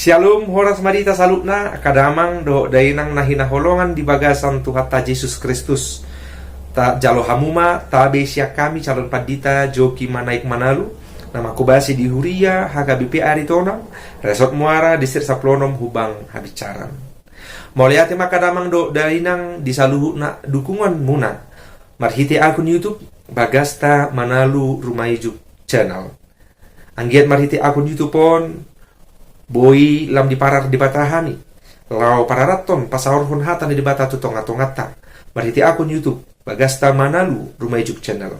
Shalom horas marita salutna kadamang do dainang nahinaholongan di bagasan Tuhan ta Yesus Kristus. Ta jalo hamuma tabe sia kami calon padita joki manaik manalu. Nama kubasi di Huria haga BP Aritonang resort muara di Sir Saplonom hubang habicaran. Moliate makadamang do dainang di saluhu na dukungan muna. Marhite akun YouTube Bagasta Manalu Rumaiju channel. Anggiat marhite akun YouTube pon Boy lam di parar di batahani lau pararaton pasaur hun hatan di bata tutonga-tongata marhiti akun YouTube Bagasta Manalu Rumaiju channel.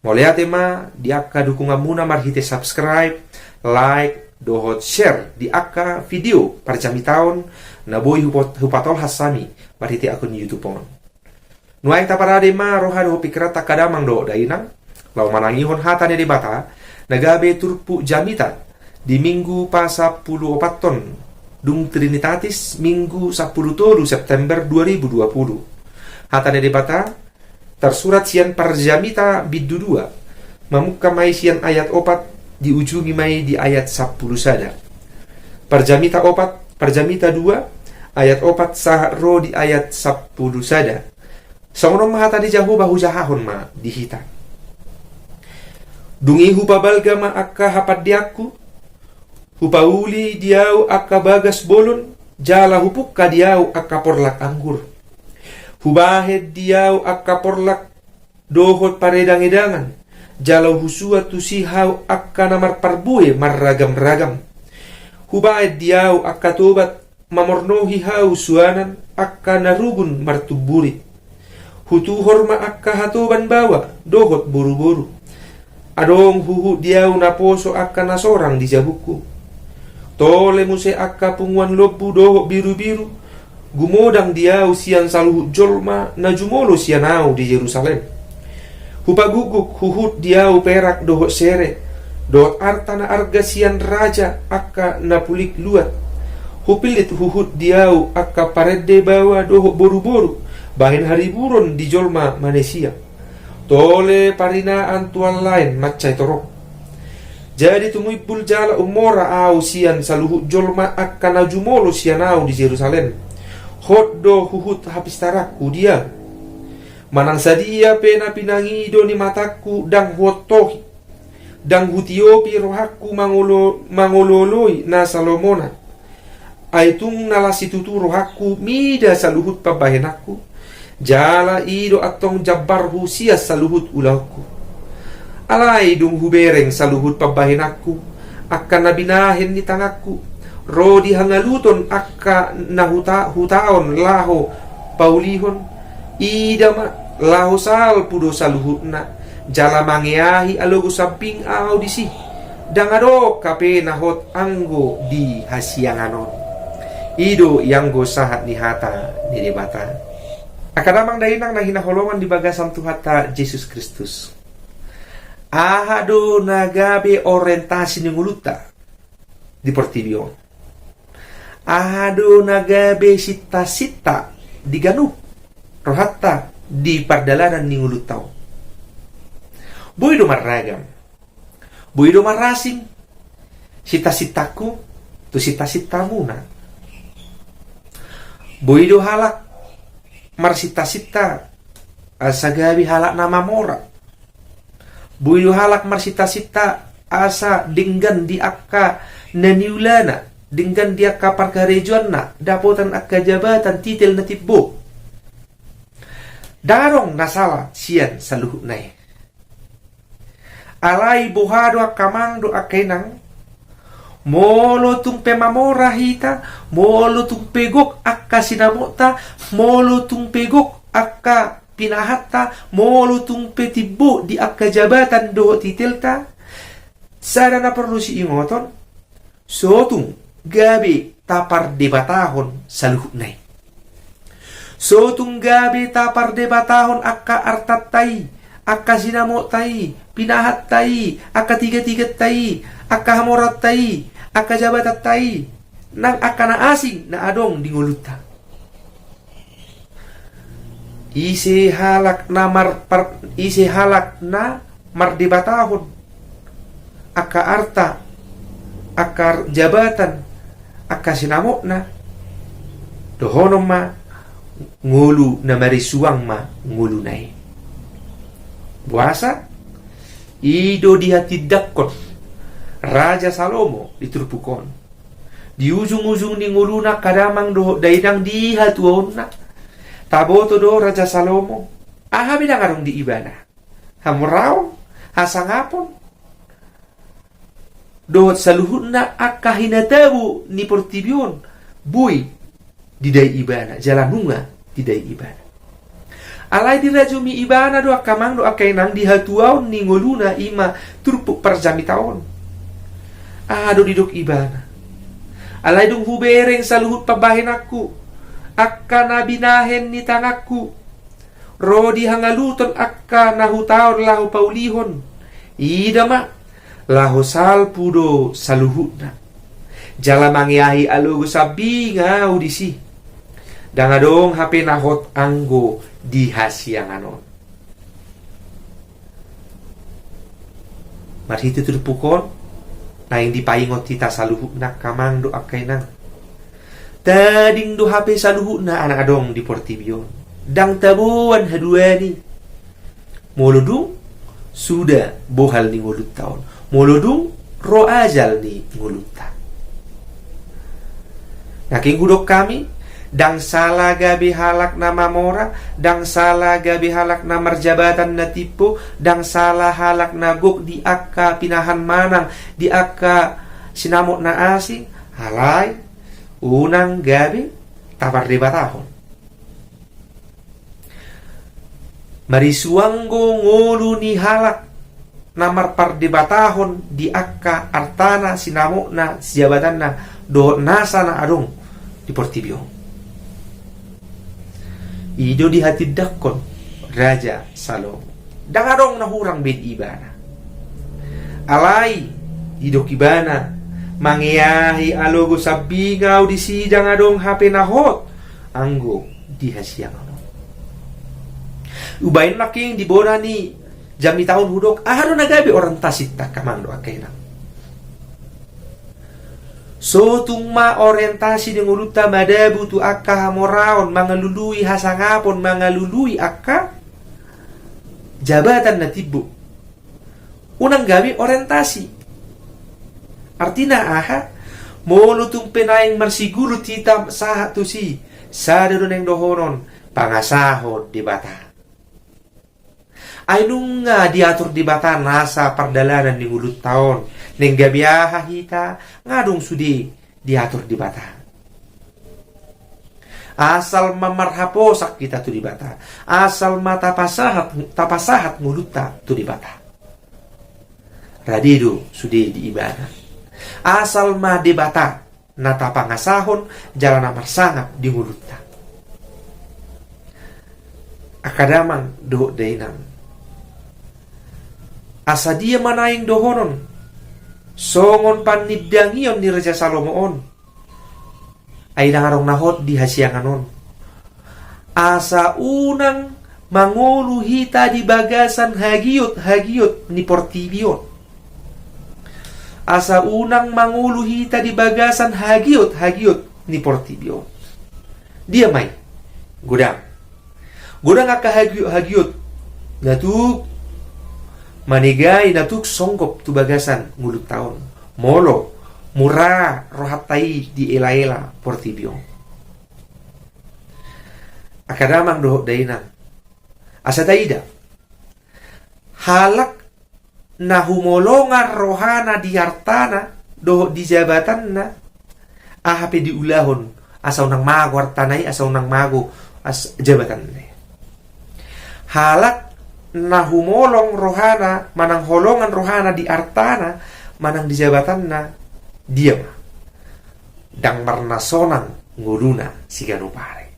Moliate ma di akka dukungan muna marhite subscribe, like, dohot share di akka video parjami taon na boy hupatol hasami marhite akun YouTube pon. Nuai taparade ma roha do pikirata kadamang do dainang lau manangihon hatan di bata nagabe turpu jamita di minggu pa 10 ton dung Trinitatis minggu 10 tolu September 2020. Hatane de bata tersurat sian parjamita biddu 2 mamuka mai sian ayat 4 diujungi mai di ayat 10 sada. Parjamita 4 parjamita 2 ayat 4 sahro di ayat 10 sada. Songonom mahata di jahu bahu jahahon ma dihita. Dungi hupabalga ma akka hapat diaku hupauli diau akka bagas bolon jala hupuk ka diau akka porlak anggur. Hubahed diau akka porlak dohot paredang-edangan. Jalau husua tusihau akka namar parbuye marragam-ragam. Hubahed diau akka tobat mamornohi hau suanan akka narugun martuburi. Hutu horma akka hatoban bawa dohot boru-boru. Adong huhu diau naposo akka nasorang di jabuku. Tole muse akka punguan lobu doho biru-biru. Gumodang diau sian saluhu jolma na jumolo sianau di Yerusalem. Hupaguguk huhut diau perak doho sere. Dohot artana arga sian raja akka napulik luat. Hupilit huhut diau akka parede bawa doho boru-boru. Bahin hari buron di jolma manesia. Tole parina antuan lain macai torok. Jadi tumui pul jala umora au sian saluhu jolma akkana jumolo sianau di Yerusalem. Hoddo huhut habis taraku dia. Manang sadia pena pinangido ni mataku dang hotohi. Dang hutiopi rohaku mangololoi na Salomona. Aitung nalasitutu rohaku mida saluhut pabahenaku. Jala ido atong jabarhu sia saluhut ulahku. Alay dung hubereng saluhut pabahenaku akka nabinahin ni tangaku. Rodi hangaluton akka hutaon laho paulihon. Idama laho sal pudo saluhutna. Jala mangeahi alogo samping audisi. Dangado kape nahot anggo di hasianganon. Ido yanggo sahat ni hata ni debata. Akadamang dainang nahinaholongan di bagasan Tuhan ta Yesus Kristus. Ahado nagabe orientasi ni nguluta di Portibio. Ahado nagabe sita-sita di Ganup rohatta di pardalanan ni ngulutao. Boy do marragam. Boy do marrasing. Sita-sitaku tu sita-sita muna. Boy do halak marsita-sita asa gabi halak nama mora. Buidu halak marsita-sita asa dinggan di akka naniulana. Dinggan di akka parkarejuan na dapotan akka jabatan titil na tibbo. Darong nasala siyan sa luhut na alay buhado akka mangdo akka inang. Molo tung pemamora hita, molo tung pegok akka sinamota, molo tung pegok akka pinahatta, molo tung petibo di akka jabatan do titilta. Sana na perlu si ingoton, so tung gabi tapar debatahon sa luhut nai. So tung gabi tapar debatahon akka artatay, akka sinamotay, pinahattay, akka tiga-tigatay, akka hamoratay, akka jabatatay nang akka na asing na adong dinguluta. Isi halak na mardebatahon akka arta, akka jabatan, akka sinamok na dohonom ma ngulu na marisuang ma ngulu nai. Buasa ido dihatidakon Raja Salomo diturpukon. Di ujung-ujung ni ngulu na kadamang do daidang dihatuon na. Taboto do Raja Salomo. Aha bidang arong di ibana. Hamuraw, hasangapon. Do saluhut na akka hinatabu ni Portibion. Buy di day ibana. Jalanunga di day ibana. Alay di rajumi ibana do akamang do akainang dihatuaon ni nguluna ima turpuk perjami taon. Ado didok ibana. Alay dung hubereng saluhut pabahin aku. Akka nabinahen ni tangakku. Rodi hangaluton akka nahutaon lahu paulihon. Idama lahu salpudo saluhutna. Jala mangiahi alugo sabi nga audisi. Dangadong hape nahot anggo di hasianganon. Marhiti turpukon na hindi paingot tita saluhutna kamang do akay nang. Tading do hape saluhutna anak adong di Portibion. Dang tabuan haduani. Molodung sudah bohal ni ngulut taon. Molodung ro ajal ni ngulut ta. Naking hudok kami dang salah gabi halak na mamora, dang salah gabi halak na marjabatan na tipo, dang salah halak na gok di akka pinahan manang, di akka sinamot na asing, halay, unang gabi, tapar di batahon. Marisuanggo ngulu ni halak na marpar di batahon, di akka artana sinamot na sijabatan na do nasa na adong di Portibion. Ido dihatidakon Raja Salomo. Dangadong nahurang bed ibana. Alay idok ibana mangiyahi alogo sabigaw di sidang adong hape nahot anggo dihasiang ano. Ubayin making dibona ni jami tahun hudok aharo nagabi orang tasit tak kamando akailang. So tungma orientasi dengan uruta madabu tu akka hamoraon mangalului hasangapon mangalului akka jabatan na tibu. Unang gabi orientasi. Artinya aha molo tung penaing marsiguro tita saha tu si sadaro neng dohonon pangasahod di bata. Ay nung nga diatur di bata nasa pardalanan ni ulut taon. Neng gabiyaha hita ngadong sudi diatur di bata. Asal mamarhaposak kita tu di bata. Asal mata tapasahat nguluta tu di bata. Radido sudi di ibadah. Asal ma di bata nata pangasahon jalan amar sangat di nguluta. Akadamang do dainang. Asa dia manaing dohonon. Songon panidangion ni Raja Salomoon ay nangarong nahot di hasianganon. Asa unang mangulu hita di bagasan hagiot ni Portibion. Asa unang mangulu hita di bagasan hagiot ni Portibion. Dia may gudang akka hagiot natuk manigay natuk songgop tu bagasan ngulut taon. Molo, mura rohatai di ela-ela Portibion. Akadamang dohok dainang. Asa taida. Halak na humolongan rohana di hartana dohok di jabatan na ahape di ulahon asaw nang mago hartanay asaw nang mago as jabatan na. Halak na humolong rohana manang holongan rohana di artana manang di jabatan na dia dang marnasonang nguluna sigano pare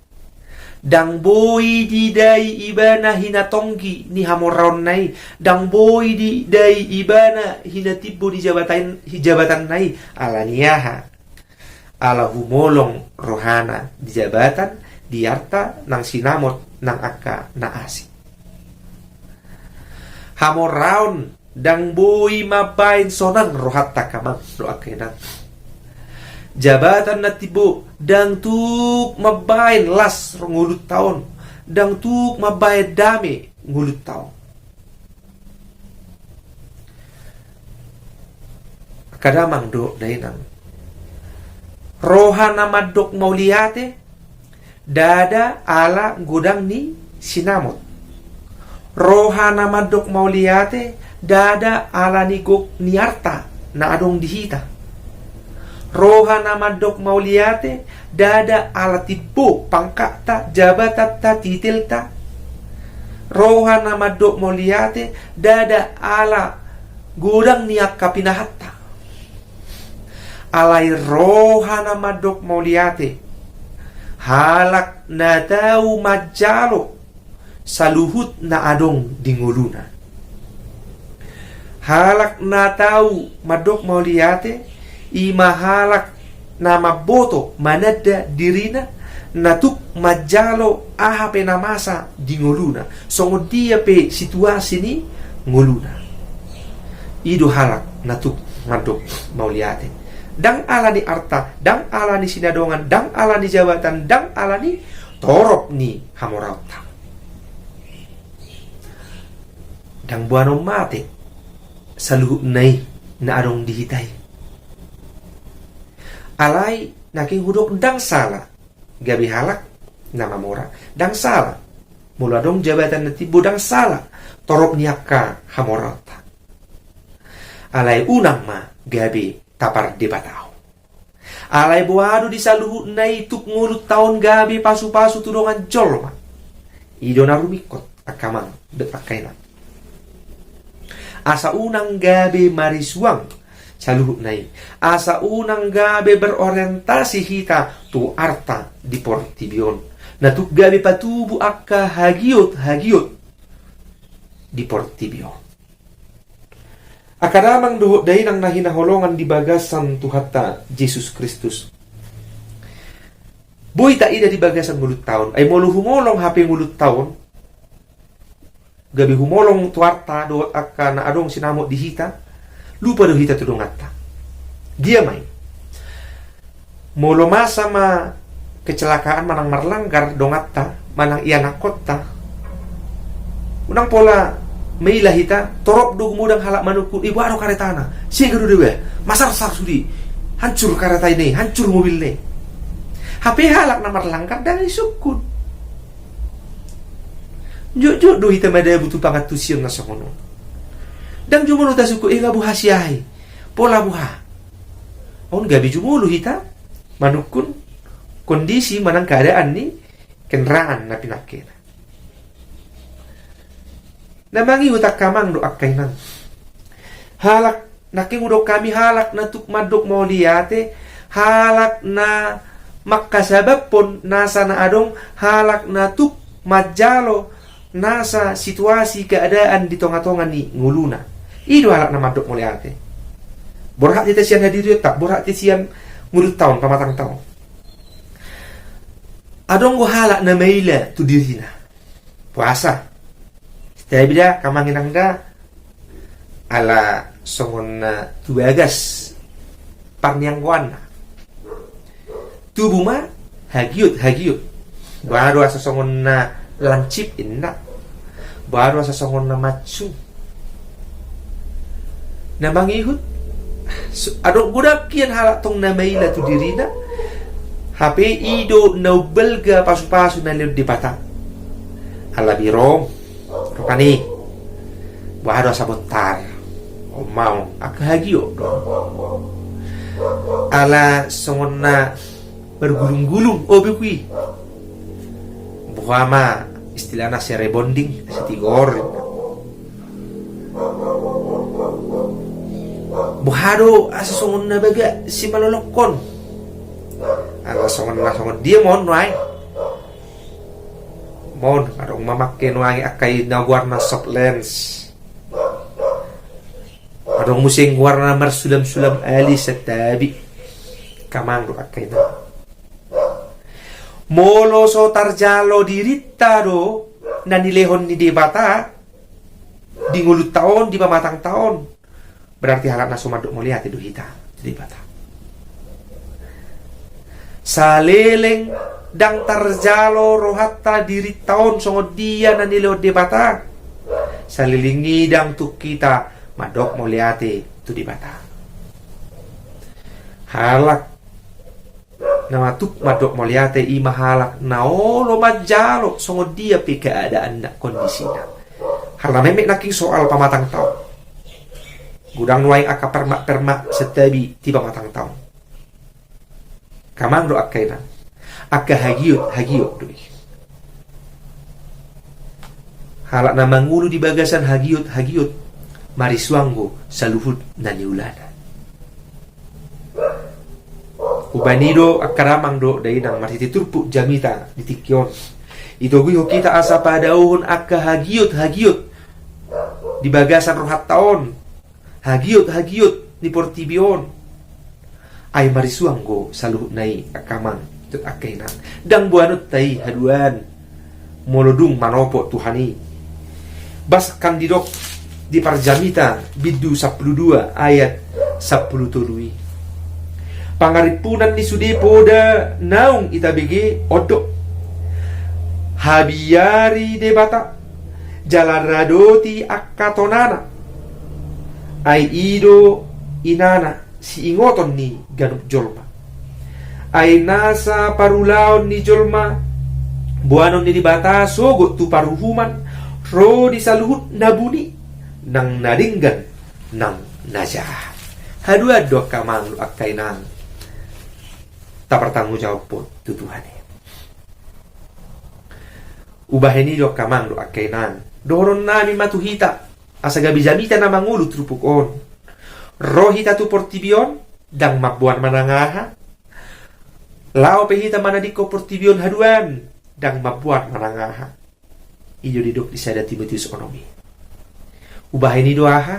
dang boy di dai ibana hinatongki ni hamoraon nai dang boy di dai ibana hinatibo di jabatan nai alaniaha ala humolong rohana di jabatan di arta nang sinamot nang akka na asik. Hamoraon dang boy mabain sonang rohat takamang do akenang. jabatan na tibo dang tuk mabain las ngulut taon, dang tuk mabayad dami ngulut taon. Kadamang do dainang rohana madok mauliate dada ala gudang ni sinamot. Rohana madok mauliate dada ala ni gok ni arta na adong dihita. Rohana madok mauliate dada ala tipu pangkata jabatata titilta. Rohana madok mauliate dada ala gudang ni kapinahatta. Alay rohana madok mauliate halak na tau majalo saluhut na adong dinguluna. Halak na tau madok mauliate imahalak na maboto manada dirina natuk majalo ahape na masa dinguluna. So dia pe situasi ni nguluna. Ido halak natuk madok mauliate. Dang ala ni arta, dang ala ni sinadongan, dang ala ni jabatan, dang ala ni torop ni hamorauta. Dang buano mate saluhut nai na adong dihitay. Alay naking hudok dang sala gabi halak na mamora. Dang sala mula dong jabatan na tibo dang sala torop ni akka hamorauta. Alay unang ma gabi tapar debatao. Alay buado di saluhut nai tuk ngulut taon gabi pasu-pasu tudongan jolma. Ido na rumikot akamang depakainan. Asa unang gabi marisuang saluhut nai. Asa unang gabi berorientasi hita tu arta di portibion. Na tuk gabi patubu akka hagiot di portibion. Akadamang duhut dahin ang nahinaholongan di bagasan Tuhata Jesus Kristus. Boy ta ida di bagasan ngulut taon. Ay molo humolong hape ngulut taon. Gabi humolong tuarta doot akka na adong sinamot di hita. Lupa do hita tudong atta. Giamay. Molo masa ma kecelakaan manang marlanggar dong atta. Manang ianakot ta. Unang pola may lahita, torop do mudang halak manukul, ibu ano karetana, siya gano dewe, masar-sar sudi, hancur karetay ni, hancur mobil ni. Hape halak na marlangkar dari sukun. Jok do hita madaya butuh pangatusiyan na sakono. Dang jumulo ta suku, nga buha siyahay, pola buha. On gabi jumulo hita, manukun, kondisi manang keadaan ni, kenderaan na pinakira. Namangi utak kamang do akainan. Halak naking udok kami halak na tuk madok mauliate, halak na makasabab pun nasa na adong, halak na tuk majalo nasa situasi keadaan di tonga-tonga ni nguluna. Ido halak na madok mauliate. Borhak tita siyan hadirio tak, borhak tita siyan ngulut taon, pamatang taon. Adong go halak na maila tu dirina. Puasa. Dahil bila kamangin angga ala songon na tubagas parniangguan tubuh ma hagiut baru asa songon na lancip inna baru asa songon na matsu na mangihut adong gudak kian halak tong na maila tu dirina hape ido na belga pasu-pasu na liud di patang ala birong rokani wahado sabotar mau akahagio ala songona bergulung-gulung obekui buhama istilahna sere bonding setigor buhado asa songona baga si malolokon ala songon dia mon right. Mon, adong mamakin wangi akay na warna soft lens. Adong musing warna marsulam-sulam alis sa tabi. Kamang do akay na. Molo so tarjalo dirita do nanilehon ni debata di ngulut taon, di pamatang taon. Berarti halak na sumadok mulia ti do hita di debata. saleleng dang tarjalo rohatta diri taon songo dia na nilo debata salilingi dang tu kita madok moliate tu debata halak nama tuk madok moliate i mahalak naolo majalo songo dia pi keadaan na kondisinya harna memek naking soal pamatang tau gudang nuai aka permak setabi tiba matang tau kamang do akaina aka hagiut doi halak na mangulu di bagasan hagiut marisuanggo saluhut na niulada ubanido akaramang do dai nang mariti turpu jamita di tikyon ito guyo kita asa padauhon aka hagiut di bagasan rohat taon hagiut ni portibion ay marisuanggo saluhut nai akamang tut akainan dang buanut tai haduan molodung manopo tuhani bas kandidok di parjamita biddu 12 ayat 10 pangaripunan ni sudepo da naung itabege odok habiyari debata jalaradoti akatonana ay ido inana si ingoton ni ganup jolma ay nasa parulaon ni jolma buanon ni dibata sogot tu paruhuman ro di saluhut nabuni nang naringgan nang najah hadua dok kamang akainan tak bertanggung jawab po tutuhane ubaheni dok kamang do akainan doron nami matuhita asa gabi jamita na mangulu trupukon rohita tu portibion dang mabuan manangaha lao pehita manadiko portibion haduan dang mabuan manangaha ijo didok di sada Timotius onomi ubaheni doaha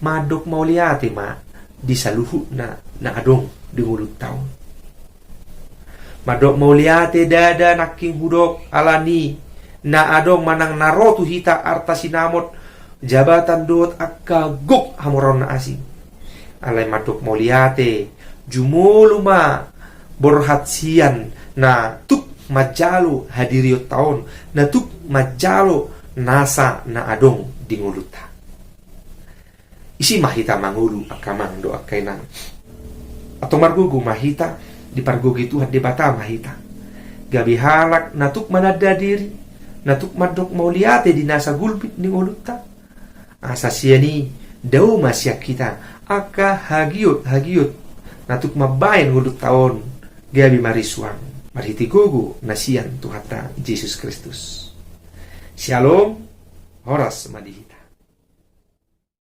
madok mauliate ma di saluhu na adong di mulut taun madok mauliate dada naking hudok alani na adong manang narotu hita arta sinamot jabatan dot akagok hamoron na asing alay madok mauliate jumuluma borhatsian na tuk majalo hadiriot taon na tuk majalo nasa na adong dinguluta isi mahita mangulu akamang do akainan atau margugu mahita di pargogi Tuhan debata mahita gabi halak natuk manada diri natuk madok mauliate di nasa gulbit ni uluta asa siani daw masyak kita aka hagiut natuk mabayan ngulut taon gabi marisuan mariti gugu nasian Tuhata Yesus Kristus. Shalom, horas madihita.